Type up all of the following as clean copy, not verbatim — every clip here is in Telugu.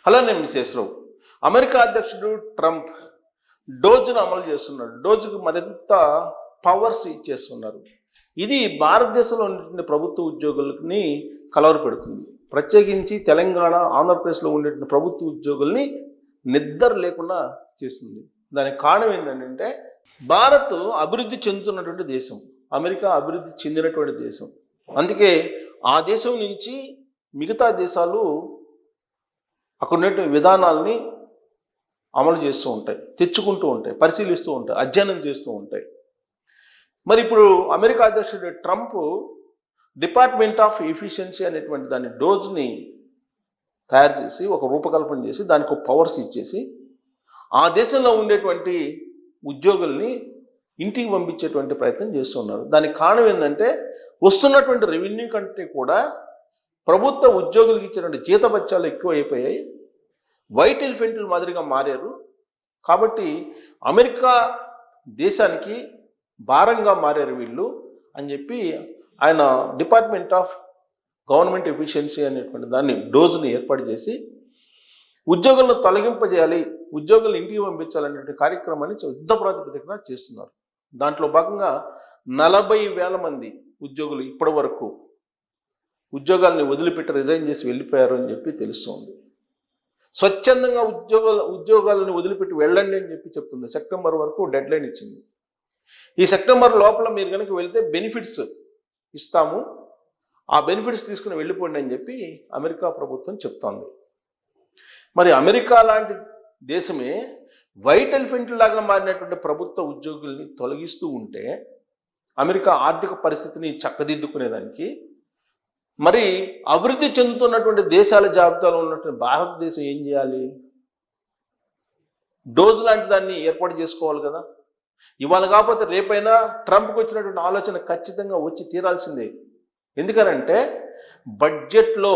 హలో, నేను మిసేశ్రావు. అమెరికా అధ్యక్షుడు ట్రంప్ డోజ్ను అమలు చేస్తున్నాడు. డోజ్కు మరింత పవర్స్ ఇచ్చేస్తున్నారు. ఇది భారతదేశంలో ఉండే ప్రభుత్వ ఉద్యోగులని కలవరపెడుతుంది. ప్రత్యేకించి తెలంగాణ, ఆంధ్రప్రదేశ్లో ఉండే ప్రభుత్వ ఉద్యోగుల్ని నిద్ర లేకుండా చేస్తుంది. దానికి కారణం ఏంటంటే భారత్ అభివృద్ధి చెందుతున్నటువంటి దేశం, అమెరికా అభివృద్ధి చెందినటువంటి దేశం. అందుకే ఆ దేశం నుంచి మిగతా దేశాలు అక్కడ ఉన్నటువంటి విధానాలని అమలు చేస్తూ ఉంటాయి, తెచ్చుకుంటూ ఉంటాయి, పరిశీలిస్తూ ఉంటాయి, అధ్యయనం చేస్తూ ఉంటాయి. మరి ఇప్పుడు అమెరికా అధ్యక్షుడు ట్రంప్ డిపార్ట్మెంట్ ఆఫ్ ఎఫిషియన్సీ అనేటువంటి దాని డోజ్ని తయారు చేసి ఒక రూపకల్పన చేసి దానికి ఒక పవర్స్ ఇచ్చేసి ఆ దేశంలో ఉండేటువంటి ఉద్యోగుల్ని ఇంటికి పంపించేటువంటి ప్రయత్నం చేస్తున్నారు. దానికి కారణం ఏంటంటే వస్తున్నటువంటి రెవెన్యూ కంటే కూడా ప్రభుత్వ ఉద్యోగులకు ఇచ్చినటువంటి జీతభత్యాలు ఎక్కువ అయిపోయాయి, వైట్ ఎలిఫెంట్ల మాదిరిగా మారారు. కాబట్టి అమెరికా దేశానికి భారంగా మారారు వీళ్ళు అని చెప్పి ఆయన డిపార్ట్మెంట్ ఆఫ్ గవర్నమెంట్ ఎఫిషియన్సీ అనేటువంటి దాన్ని డోజ్ని ఏర్పాటు చేసి ఉద్యోగులను తొలగింపజేయాలి, ఉద్యోగులను ఇంటికి పంపించాలనేటువంటి కార్యక్రమాన్ని యుద్ధ ప్రాతిపదికన చేస్తున్నారు. దాంట్లో భాగంగా 40,000 మంది ఉద్యోగులు ఇప్పటి వరకు ఉద్యోగాల్ని వదిలిపెట్టి రిజైన్ చేసి వెళ్ళిపోయారు అని చెప్పి తెలుస్తోంది. స్వచ్ఛందంగా ఉద్యోగాలను వదిలిపెట్టి వెళ్ళండి అని చెప్పి చెప్తుంది. సెప్టెంబర్ వరకు డెడ్ లైన్ ఇచ్చింది. ఈ సెప్టెంబర్ లోపల మీరు కనుక వెళ్తే బెనిఫిట్స్ ఇస్తాము, ఆ బెనిఫిట్స్ తీసుకుని వెళ్ళిపోండి అని చెప్పి అమెరికా ప్రభుత్వం చెప్తోంది. మరి అమెరికా లాంటి దేశమే వైట్ ఎలిఫెంట్ లాగా మారినటువంటి ప్రభుత్వ ఉద్యోగుల్ని తొలగిస్తూ ఉంటే అమెరికా ఆర్థిక పరిస్థితిని చక్కదిద్దుకునేదానికి మరి అభివృద్ధి చెందుతున్నటువంటి దేశాల జాబితాలో ఉన్నటువంటి భారతదేశం ఏం చేయాలి? డోజ్ లాంటి దాన్ని ఏర్పాటు చేసుకోవాలి కదా. ఇవాళ కాకపోతే రేపైనా ట్రంప్కి వచ్చినటువంటి ఆలోచన ఖచ్చితంగా వచ్చి తీరాల్సిందే. ఎందుకనంటే బడ్జెట్లో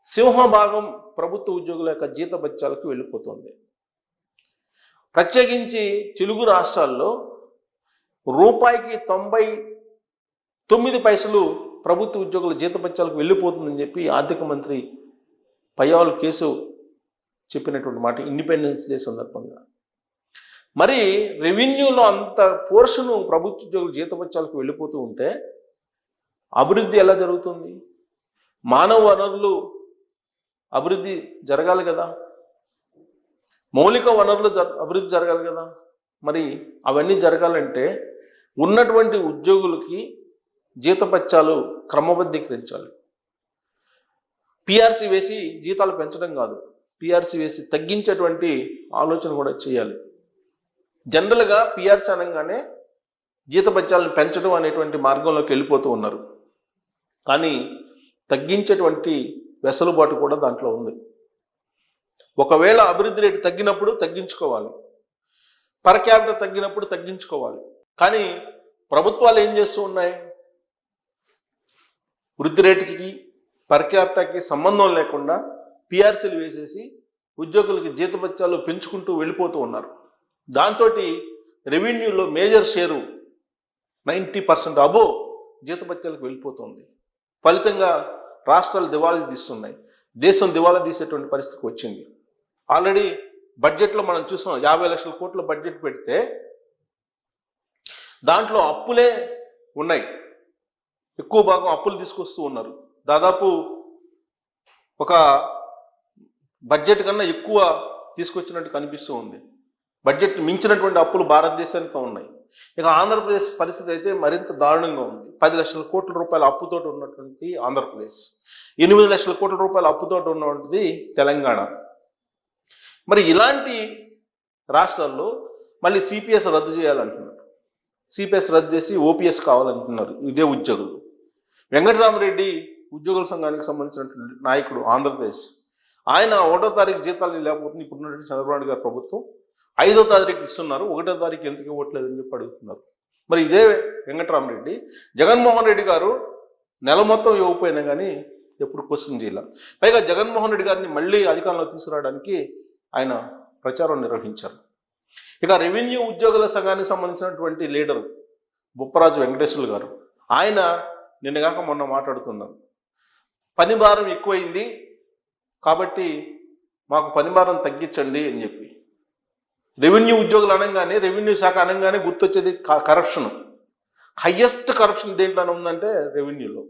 సింహభాగం ప్రభుత్వ ఉద్యోగుల యొక్క జీతభత్యాలకు వెళ్ళిపోతుంది. ప్రత్యేకించి తెలుగు రాష్ట్రాల్లో రూపాయికి 99 పైసలు ప్రభుత్వ ఉద్యోగుల జీతభత్యాలకు వెళ్ళిపోతుందని చెప్పి ఆర్థిక మంత్రి పయ్యావుల కేశవ్ చెప్పినటువంటి మాట ఇండిపెండెన్స్ డే సందర్భంగా. మరి రెవెన్యూలో అంత పోర్షను ప్రభుత్వ ఉద్యోగుల జీతభత్యాలకు వెళ్ళిపోతూ ఉంటే అభివృద్ధి ఎలా జరుగుతుంది? మానవ వనరులు అభివృద్ధి జరగాలి కదా, మౌలిక వనరులు అభివృద్ధి జరగాలి కదా. మరి అవన్నీ జరగాలంటే ఉన్నటువంటి ఉద్యోగులకి జీతభత్యాలు క్రమబద్ధీకరించాలి. పిఆర్సీ వేసి జీతాలు పెంచడం కాదు, పిఆర్సీ వేసి తగ్గించేటువంటి ఆలోచన కూడా చేయాలి. జనరల్గా పిఆర్సీ అనగానే జీతభత్యాలను పెంచడం అనేటువంటి మార్గంలోకి వెళ్ళిపోతూ ఉన్నారు. కానీ తగ్గించేటువంటి వెసులుబాటు కూడా దాంట్లో ఉంది. ఒకవేళ అభివృద్ధి రేటు తగ్గినప్పుడు తగ్గించుకోవాలి, పర్ క్యాపిటల్ తగ్గినప్పుడు తగ్గించుకోవాలి. కానీ ప్రభుత్వాలు ఏం చేస్తూ ఉన్నాయి? వృద్ధి రేటుకి పర్ క్యాపిటల్కి సంబంధం లేకుండా పిఆర్సీలు వేసేసి ఉద్యోగులకి జీతభత్యాలు పెంచుకుంటూ వెళ్ళిపోతూ ఉన్నారు. దాంతో రెవెన్యూలో మేజర్ షేరు 90% అబోవ్ జీతభత్యాలకు వెళ్ళిపోతుంది. ఫలితంగా రాష్ట్రాలు దివాళా తీస్తున్నాయి, దేశం దివాళా తీసేటువంటి పరిస్థితికి వచ్చింది. ఆల్రెడీ బడ్జెట్లో మనం చూసాం, 50 లక్షల కోట్ల బడ్జెట్ పెడితే దాంట్లో అప్పులే ఉన్నాయి, ఎక్కువ భాగం అప్పులు తీసుకొస్తూ ఉన్నారు. దాదాపు ఒక బడ్జెట్ కన్నా ఎక్కువ తీసుకొచ్చినట్టు కనిపిస్తూ ఉంది. బడ్జెట్ మించినటువంటి అప్పులు భారతదేశానికి ఉన్నాయి. ఇక ఆంధ్రప్రదేశ్ పరిస్థితి అయితే మరింత దారుణంగా ఉంది. 10 లక్షల కోట్ల రూపాయల అప్పుతోటి ఉన్నటువంటి ఆంధ్రప్రదేశ్, 8 లక్షల కోట్ల రూపాయల అప్పుతోటి ఉన్నటువంటిది తెలంగాణ. మరి ఇలాంటి రాష్ట్రాల్లో మళ్ళీ సిపిఎస్ రద్దు చేయాలంటున్నారు. సిపిఎస్ రద్దు చేసి ఓపీఎస్ కావాలంటున్నారు ఇదే ఉద్యోగులు. వెంకటరామరెడ్డి ఉద్యోగుల సంఘానికి సంబంధించినటువంటి నాయకుడు ఆంధ్రప్రదేశ్, ఆయన 1వ తారీఖు జీతాలు లేకపోతుంది. ఇప్పుడున్నటువంటి చంద్రబాబు నాయుడు గారి ప్రభుత్వం 5వ తారీఖు ఇస్తున్నారు, 1వ తారీఖు ఎందుకు ఇవ్వట్లేదని చెప్పి అడుగుతున్నారు. మరి ఇదే వెంకటరామరెడ్డి జగన్మోహన్ రెడ్డి గారు నెల మొత్తం ఇవ్వకపోయినా కానీ ఎప్పుడు క్వశ్చన్ చేయాల. పైగా జగన్మోహన్ రెడ్డి గారిని మళ్ళీ అధికారంలో తీసుకురావడానికి ఆయన ప్రచారం నిర్వహించారు. ఇక రెవెన్యూ ఉద్యోగుల సంఘానికి సంబంధించినటువంటి లీడరు బొప్పరాజు వెంకటేశ్వర్లు గారు, ఆయన నిన్నగాక మొన్న మాట్లాడుతున్నారు, పని భారం ఎక్కువైంది కాబట్టి మాకు పనిభారం తగ్గించండి అని చెప్పి. రెవెన్యూ ఉద్యోగులు అనగానే, రెవెన్యూ శాఖ అనగానే గుర్తొచ్చేది కరప్షన్. హయ్యెస్ట్ కరప్షన్ దేంట్లోనే ఉందంటే రెవెన్యూలో.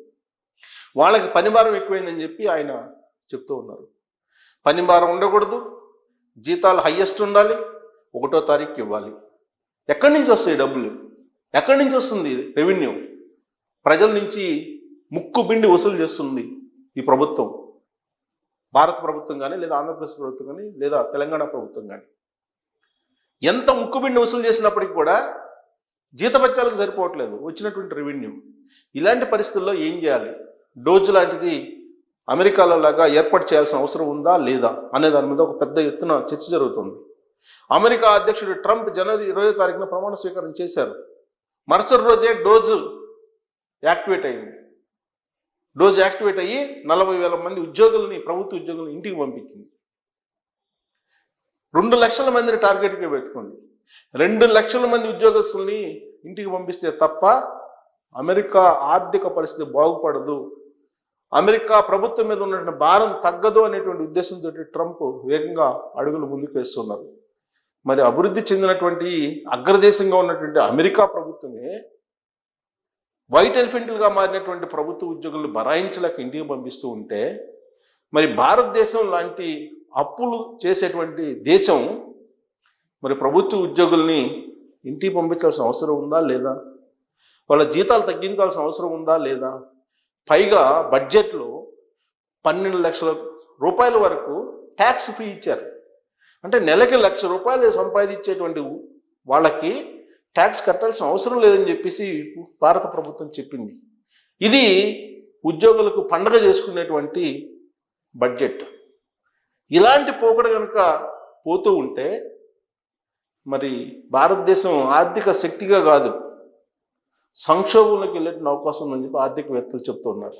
వాళ్ళకి పనిభారం ఎక్కువైందని చెప్పి ఆయన చెప్తూ ఉన్నారు. పనిభారం ఉండకూడదు, జీతాలు హయ్యెస్ట్ ఉండాలి, 1వ తారీఖు ఇవ్వాలి. ఎక్కడి నుంచి వస్తాయి డబ్బులు? ఎక్కడి నుంచి వస్తుంది రెవెన్యూ? ప్రజల నుంచి ముక్కు పిండి వసూలు చేస్తుంది ఈ ప్రభుత్వం. భారత ప్రభుత్వం కానీ, లేదా ఆంధ్రప్రదేశ్ ప్రభుత్వం కానీ, లేదా తెలంగాణ ప్రభుత్వం కానీ. ఎంత ముక్కుబిండి వసూలు చేసినప్పటికీ కూడా జీతభత్యాలకు సరిపోవట్లేదు వచ్చినటువంటి రెవెన్యూ. ఇలాంటి పరిస్థితుల్లో ఏం చేయాలి? డోజ్ లాంటిది అమెరికాలో లాగా ఏర్పాటు చేయాల్సిన అవసరం ఉందా లేదా అనే దాని మీద ఒక పెద్ద ఎత్తున చర్చ జరుగుతుంది. అమెరికా అధ్యక్షుడు ట్రంప్ జనవరి 20వ తారీఖున ప్రమాణ స్వీకారం చేశారు. మరుసటి రోజే డోజ్ యాక్టివేట్ అయింది. డోజ్ యాక్టివేట్ అయ్యి 40,000 మంది ఉద్యోగులని, ప్రభుత్వ ఉద్యోగులను ఇంటికి పంపించింది. 2 లక్షల మందిని టార్గెట్గా పెట్టుకుంది. 2 లక్షల మంది ఉద్యోగస్తుల్ని ఇంటికి పంపిస్తే తప్ప అమెరికా ఆర్థిక పరిస్థితి బాగుపడదు, అమెరికా ప్రభుత్వం మీద ఉన్నటువంటి భారం తగ్గదు అనేటువంటి ఉద్దేశంతో ట్రంప్ వేగంగా అడుగులు ముందుకు వేస్తున్నారు. మరి అభివృద్ధి చెందినటువంటి అగ్రదేశంగా ఉన్నటువంటి అమెరికా ప్రభుత్వమే వైట్ ఎలిఫెంట్లుగా మారినటువంటి ప్రభుత్వ ఉద్యోగులను బరాయించలేక ఇంటికి పంపిస్తూ ఉంటే, మరి భారతదేశం లాంటి అప్పులు చేసేటువంటి దేశం మరి ప్రభుత్వ ఉద్యోగుల్ని ఇంటికి పంపించాల్సిన అవసరం ఉందా లేదా? వాళ్ళ జీతాలు తగ్గించాల్సిన అవసరం ఉందా లేదా? పైగా బడ్జెట్లో 12 లక్షల రూపాయల వరకు ట్యాక్స్ ఫ్రీ ఇచ్చారు. అంటే నెలకి ₹1,00,000 సంపాదించేటువంటి వాళ్ళకి ట్యాక్స్ కట్టాల్సిన అవసరం లేదని చెప్పేసి భారత ప్రభుత్వం చెప్పింది. ఇది ఉద్యోగులకు పండగ చేసుకునేటువంటి బడ్జెట్. ఇలాంటి పోకడ కనుక పోతూ ఉంటే మరి భారతదేశం ఆర్థిక శక్తిగా కాదు, సంక్షోభంలోకి వెళ్ళే అవకాశం ఉందని చెప్పి ఆర్థికవేత్తలు చెప్తున్నారు.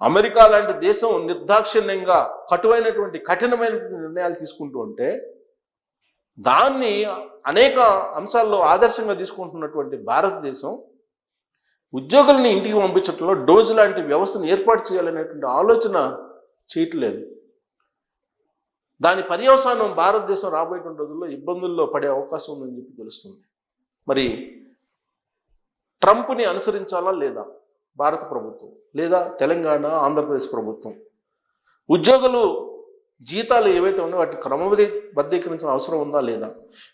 అమెరికా లాంటి దేశం నిర్దాక్షిణ్యంగా కఠినమైన నిర్ణయాలు తీసుకుంటూ ఉంటే, దాన్ని అనేక అంశాల్లో ఆదర్శంగా తీసుకుంటున్నటువంటి భారతదేశం ఉద్యోగుల్ని ఇంటికి పంపించడంలో డోజ్ లాంటి వ్యవస్థను ఏర్పాటు చేయాలనేటువంటి ఆలోచన చేయట్లేదు. దాని పర్యవసానం భారతదేశం రాబోయేటువంటి రోజుల్లో ఇబ్బందుల్లో పడే అవకాశం ఉందని చెప్పి తెలుస్తుంది. మరి ట్రంప్ని అనుసరించాలా లేదా భారత ప్రభుత్వం, లేదా తెలంగాణ ఆంధ్రప్రదేశ్ ప్రభుత్వం? ఉద్యోగులు జీతాలు ఏవైతే ఉన్నాయో వాటిని క్రమబద్ధీకరించిన అవసరం ఉందా లేదా?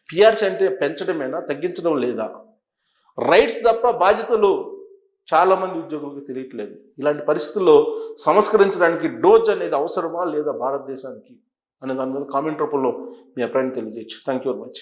పిఆర్సీ అంటే పెంచడమేనా, తగ్గించడం లేదా? రైట్స్ తప్ప బాధ్యతలు చాలామంది ఉద్యోగులకు తెలియట్లేదు. ఇలాంటి పరిస్థితుల్లో సంస్కరించడానికి డోజ్ అనేది అవసరమా లేదా భారతదేశానికి అనే దాని మీద కామెంట్ రూపంలో మీ అభిప్రాయం తెలియజేయచ్చు. Thank you very much.